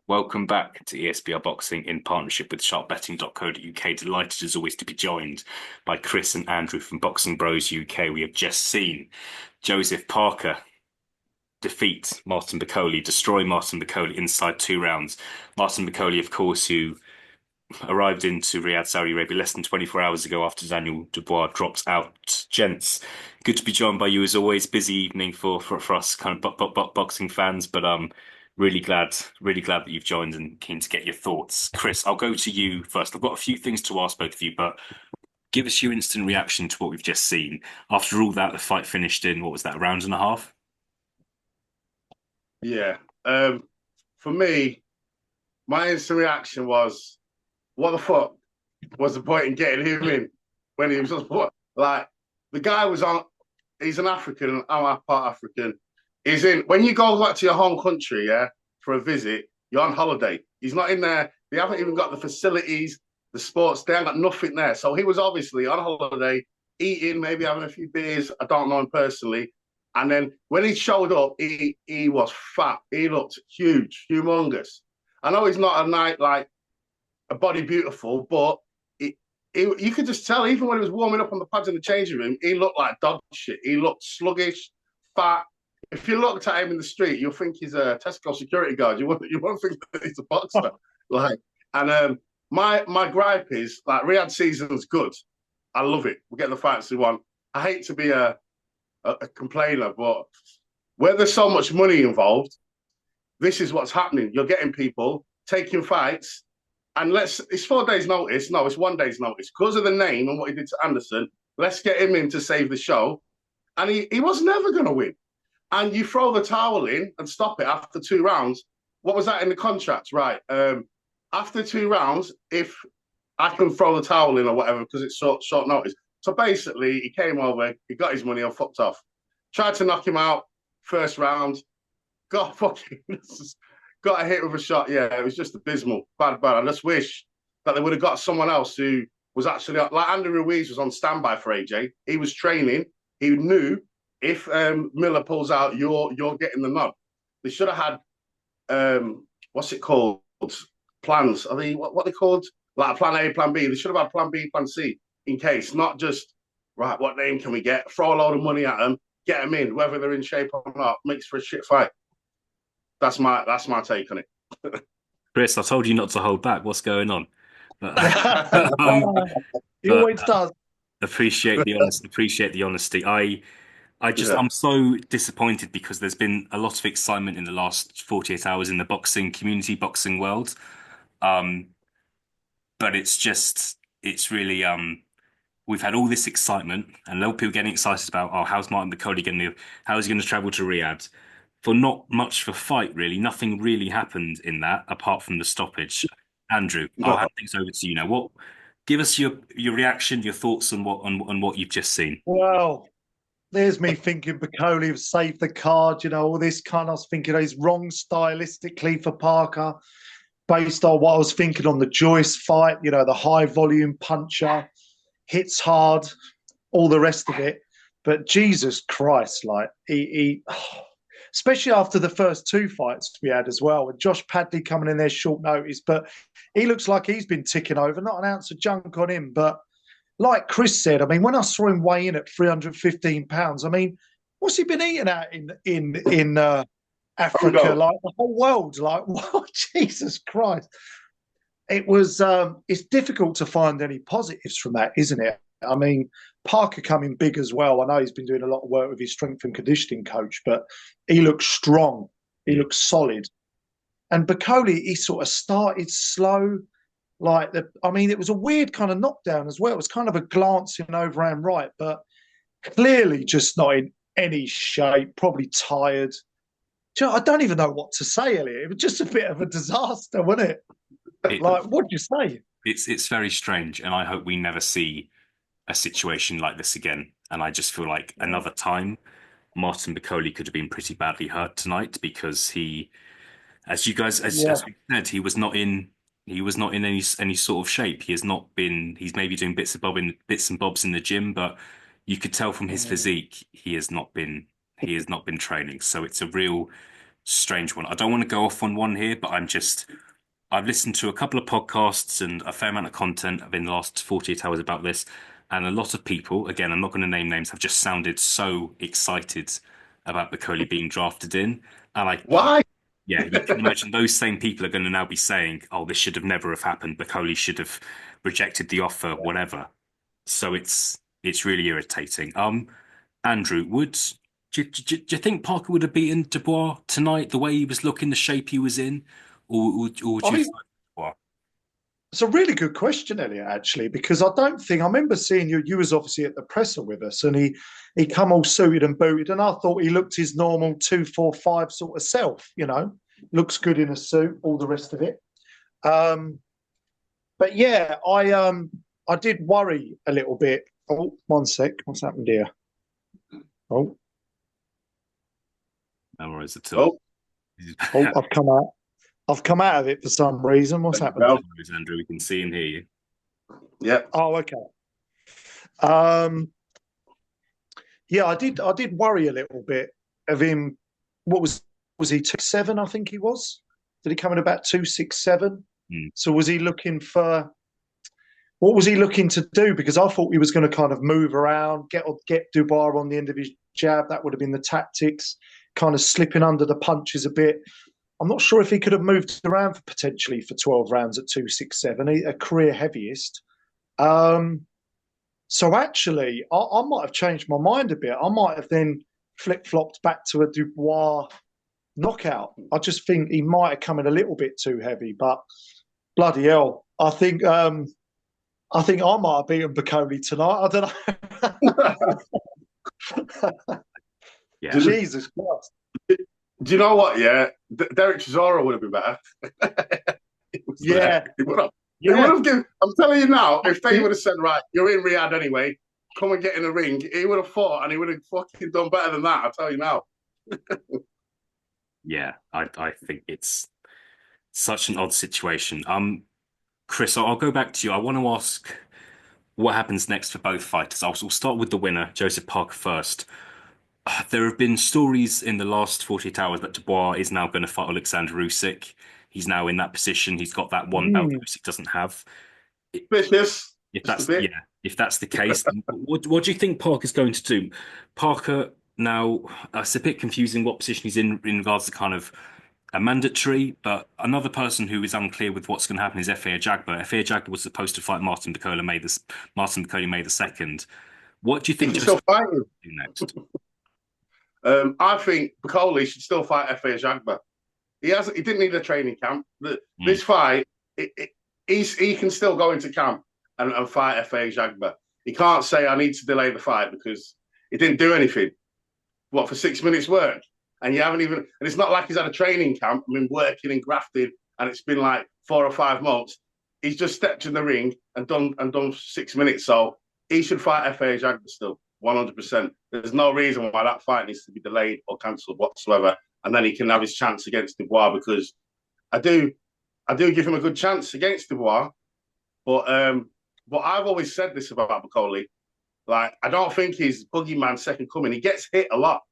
Welcome back to ESBR Boxing in partnership with sharpbetting.co.uk. Delighted as always to be joined by Chris and Andrew from Boxing Bros UK. We have just seen Joseph Parker defeat Martin BAKOLE, destroy Martin BAKOLE inside 2 rounds. Martin BAKOLE, of course, who arrived into Riyadh, Saudi Arabia less than 24 hours ago after Daniel Dubois dropped out. Gents, good to be joined by you as always. Busy evening for us kind of boxing fans, but really glad that you've joined and keen to get your thoughts. Chris, I'll go to you first. I've got a few things to ask both of you, but give us your instant reaction to what we've just seen. After all that, the fight finished in, what was that, a round and a half? Yeah. For me, my instant reaction was, what the fuck was the point in getting him in when he was just like the guy was on? He's an African. I'm part African. He's in when you go back to your home country, yeah, for a visit. You're on holiday. He's not in there. They haven't even got the facilities, the sports. They haven't got nothing there. So he was obviously on holiday, eating, maybe having a few beers. I don't know him personally. And then when he showed up, he was fat. He looked huge, humongous. I know he's not a night like a body beautiful, but you could just tell, even when he was warming up on the pads in the changing room, he looked like dog shit. He looked sluggish, fat. If you looked at him in the street, you'll think he's a Tesco security guard. You won't think that he's a boxer. My gripe is like Riyadh season's good. I love it. We get the fights we want. I hate to be a complainer, but where there's so much money involved, this is what's happening. You're getting people taking fights, and it's 4 days' notice. No, it's 1 day's notice. Because of the name and what he did to Anderson, let's get him in to save the show. And he was never going to win. And you throw the towel in and stop it after 2 rounds. What was that in the contract? Right. After 2 rounds, if I can throw the towel in or whatever, because it's short notice. So basically, he came over, he got his money and fucked off. Tried to knock him out first round, got fucking got a hit with a shot. Yeah, it was just abysmal. Bad. I just wish that they would have got someone else who was actually like Andy Ruiz was on standby for AJ. He was training. He knew if Miller pulls out, you're getting the nod. They should have had what's it called? Plans. Are they what they called? Like plan A, plan B. They should have had plan B, plan C in case, not just right. What name can we get? Throw a load of money at them, get them in, whether they're in shape or not. Makes for a shit fight. That's my take on it. Chris, I told you not to hold back. What's going on? But, He but always does. appreciate the honesty. Yeah. I'm so disappointed because there's been a lot of excitement in the last 48 hours in the boxing community, boxing world. Um, but it's really, we've had all this excitement and a lot of people getting excited about, oh, how's Martin BAKOLE how is he going to travel to Riyadh? For not much of a fight, really. Nothing really happened in that apart from the stoppage. Andrew, I'll No. hand things over to you now. Give us your reaction, your thoughts on what you've just seen. Well, there's me thinking Bacoli have saved the card, all this kind. I was thinking he's wrong stylistically for Parker, based on what I was thinking on the Joyce fight, the high volume puncher, hits hard, all the rest of it. But Jesus Christ, like he especially after the first two fights we had as well, with Josh Padley coming in there short notice, but he looks like he's been ticking over. Not an ounce of junk on him, but like Chris said, I mean, when I saw him weigh in at 315 pounds, I mean, what's he been eating at in Africa? Like the whole world, like what? Jesus Christ! It was. It's difficult to find any positives from that, isn't it? I mean, Parker coming big as well. I know he's been doing a lot of work with his strength and conditioning coach, but he looks strong. He looks solid. And Bacoli, he sort of started slow. It was a weird kind of knockdown as well. It was kind of a glancing overhand right, but clearly just not in any shape, probably tired. I don't even know what to say, Elliot. It was just a bit of a disaster, wasn't it? What'd you say? It's very strange, and I hope we never see a situation like this again. And I just feel like another time, Martin BAKOLE could have been pretty badly hurt tonight because as you guys, as we said, he was not in any sort of shape. He has not been. He's maybe doing bits and bobs in the gym, but you could tell from his physique he has not been training. So it's a real strange one. I don't want to go off on one here, but I've listened to a couple of podcasts and a fair amount of content in the last 48 hours about this. And a lot of people, again, I'm not going to name names, have just sounded so excited about Bakole being drafted in. And Why? yeah, you can imagine those same people are going to now be saying, "Oh, this should have never have happened. Bakole should have rejected the offer, whatever." So it's really irritating. Andrew, do you think Parker would have beaten Dubois tonight, the way he was looking, the shape he was in, or would I you mean, side with Dubois? it's a really good question, Elliot, actually, because I don't think I remember seeing you. You was obviously at the presser with us, and he come all suited and booted, and I thought he looked his normal 245 sort of self. Looks good in a suit, all the rest of it. But yeah, I did worry a little bit. Oh, one sec, what's happened here? Oh, No worries at all. oh, I've come out of it for some reason. What's happened? No worries, Andrew. We can see and hear you. Yeah. Oh, okay. Yeah, I did worry a little bit of him. What was he 2'7"? I think he was. Did he come in about 2'6'7"? So was he looking for? What was he looking to do? Because I thought he was going to kind of move around, get Dubois on the end of his jab. That would have been the tactics. Kind of slipping under the punches a bit. I'm not sure if he could have moved around potentially for 12 rounds at 2'6'7", a career heaviest. So actually, I might have changed my mind a bit. I might have then flip-flopped back to a Dubois knockout. I just think he might have come in a little bit too heavy, but bloody hell, I think I might have beaten Bakole tonight. I don't know. Yeah. Jesus Christ. Do you know what? Yeah, Derek Chisora would have been better. Yeah. He would have given. I'm telling you now, if they would have said, "Right, you're in Riyadh anyway, come and get in the ring," he would have fought and he would have fucking done better than that. I'll tell you now. Yeah, I think it's such an odd situation. Chris, I'll go back to you. I want to ask what happens next for both fighters. We'll start with the winner, Joseph Parker, first. There have been stories in the last 48 hours that Dubois is now going to fight Alexander Usyk. He's now in that position. He's got that one belt that Usyk doesn't have. Business. If that's the case, then what do you think Parker's going to do? Parker now, it's a bit confusing what position he's in regards to kind of a mandatory, but another person who is unclear with what's going to happen is Efe Ajagba. Efe Ajagba was supposed to fight Martin Bakole May the 2nd. What do you think He's still fighting. Do next? I think Bakole should still fight Efe Ajagba. He didn't need a training camp. This fight, he can still go into camp and fight Efe Ajagba. He can't say I need to delay the fight because he didn't do anything. What, for 6 minutes work? And you haven't even, and it's not like he's had a training camp. I mean, working and grafting, and it's been like 4 or 5 months. He's just stepped in the ring and done 6 minutes. So he should fight Efe Ajagba still, 100%. There's no reason why that fight needs to be delayed or cancelled whatsoever. And then he can have his chance against Dubois, because I do give him a good chance against Dubois. But I've always said this about Bakole. Like, I don't think he's boogeyman second coming. He gets hit a lot.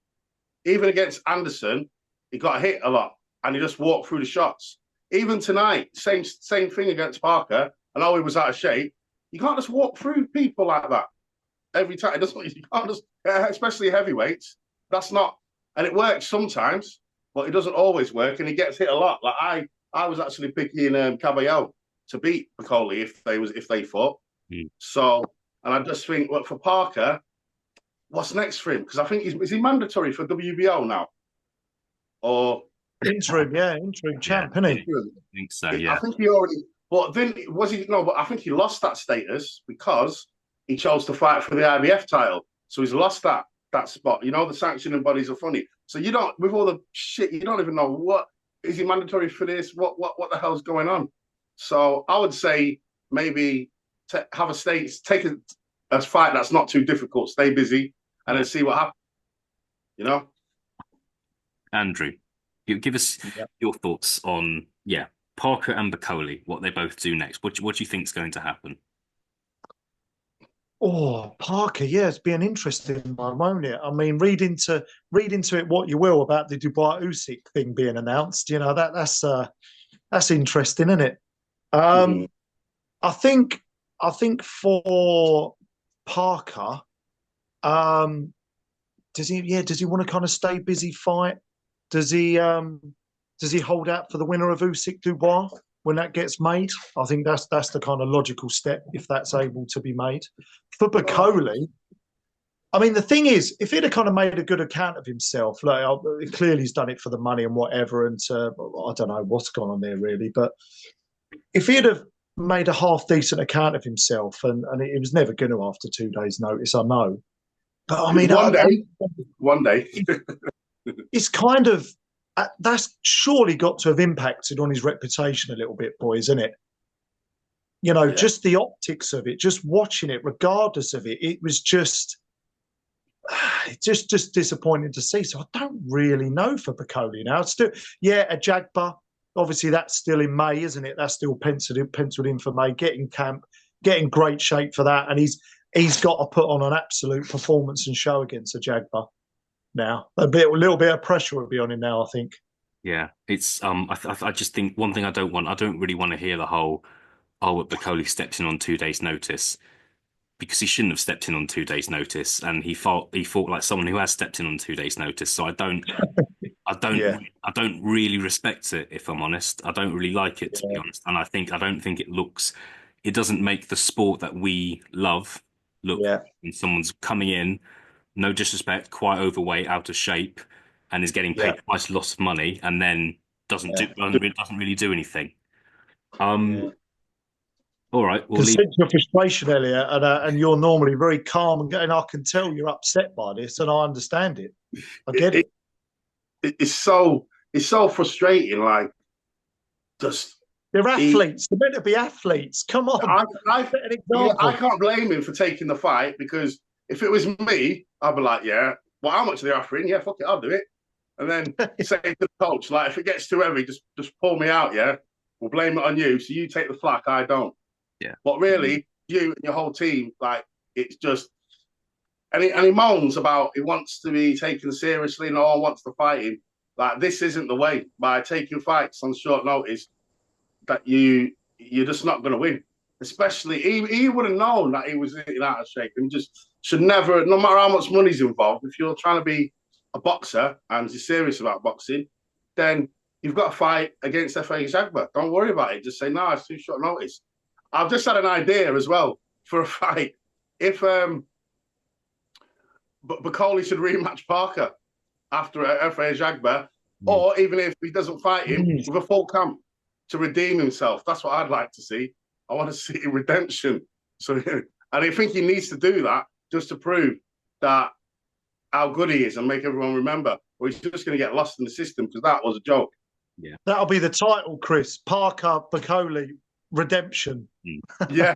Even against Anderson, he got hit a lot, and he just walked through the shots. Even tonight, same thing against Parker. I know he was out of shape. You can't just walk through people like that every time. You can't just, especially heavyweights. That's not, and it works sometimes, but it doesn't always work, and he gets hit a lot. Like I was actually picking Caballero to beat Bakole if they fought. So, and I just think, well, for Parker, what's next for him? Because I think is he mandatory for WBO now? Or interim champ, isn't he? I think so, yeah. I think he already, but then was he? No, but I think he lost that status because he chose to fight for the IBF title. So he's lost that spot. You know, the sanctioning bodies are funny. So you don't, with all the shit, you don't even know what is he mandatory for this? What the hell's going on? So I would say maybe have take a fight that's not too difficult, stay busy, and then see what happens. You know, Andrew, give us your thoughts on Parker and Bakole, what they both do next. What do you think is going to happen? Oh, Parker, yeah, it's be an interesting one, won't it? I mean, read into it what you will about the Dubois Usyk thing being announced. You know that's interesting, isn't it? Mm. I think I think for Parker, um, does he want to kind of stay busy fight? Does he does he hold out for the winner of Usyk Dubois when that gets made? I think that's the kind of logical step if that's able to be made. For Oh, Bacoli, I mean, the thing is, if he'd have kind of made a good account of himself, like clearly he's done it for the money and whatever, and I don't know what's gone on there really, but if he'd have made a half decent account of himself, and it was never going to after 2 days' notice, I know, but I mean, one day, one day. it's kind of that's surely got to have impacted on his reputation a little bit, boys, isn't it? You know, Yeah. just the optics of it, just watching it, regardless of it, it was just disappointing to see. So I don't really know for Bacoli now. It's still, yeah, a Jagba. Obviously, that's still in May, isn't it? That's still penciled in for May. Getting camp, getting great shape for that, and he's got to put on an absolute performance and show against a Jagba now. A little bit of pressure will be on him now, I think. Yeah, it's I just think one thing I don't really want to hear the whole, oh, but Bacoli stepped in on 2 days' notice, because he shouldn't have stepped in on 2 days' notice, and he fought like someone who has stepped in on 2 days' notice. So Yeah, I don't really respect it, if I'm honest. I don't really like it, to be yeah, honest, and I don't think it doesn't make the sport that we love look. yeah, When someone's coming in, no disrespect, quite overweight, out of shape, and is getting yeah, paid twice a lot of money, and then yeah. doesn't really do anything. Yeah. All right, we'll Can leave. sense your frustration, Elliot, and you're normally very calm and I can tell you're upset by this, and I understand it. I It, get it. it's so frustrating. Like, just They're he, athletes. They're meant to be athletes. Come on, I, I, set an yeah, I example. can't blame him for taking the fight because if it was me, I'd be like, yeah, well, how much are they offering? Yeah, fuck it, I'll do it. And then say to the coach, like, if it gets too heavy, just pull me out. Yeah, we'll blame it on you. So you take the flak, I don't. Yeah, But really, you and your whole team, like, it's just. And he moans about he wants to be taken seriously. No one wants to fight him. Like, this isn't the way. By taking fights on short notice, that you're just not going to win. Especially he would have known that he was in out of shape and just should never, no matter how much money's involved, if you're trying to be a boxer and you're serious about boxing, then you've got to fight against FA Jagba. Don't worry about it. Just say, no, it's too short notice. I've just had an idea as well for a fight. If Bakole should rematch Parker after FA Jagba, mm, or even if he doesn't fight him Mm. with a full camp to redeem himself. That's what I'd like to see. I want to see redemption. So, and I think he needs to do that just to prove that how good he is and make everyone remember. Or he's just going to get lost in the system because that was a joke. yeah. That'll be the title, Chris. Parker Bacoli Redemption. Mm. Yeah,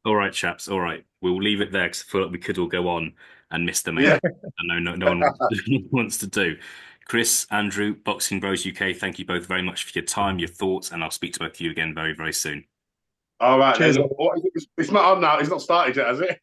All right, chaps. All right, we'll leave it there because I feel like we could all go on and miss the main yeah. event. And no one no one wants to do. Chris, Andrew, Boxing Bros UK, thank you both very much for your time, your thoughts, and I'll speak to both of you again very, very soon. All right Cheers. then. It's not on now. It's not started yet, has it?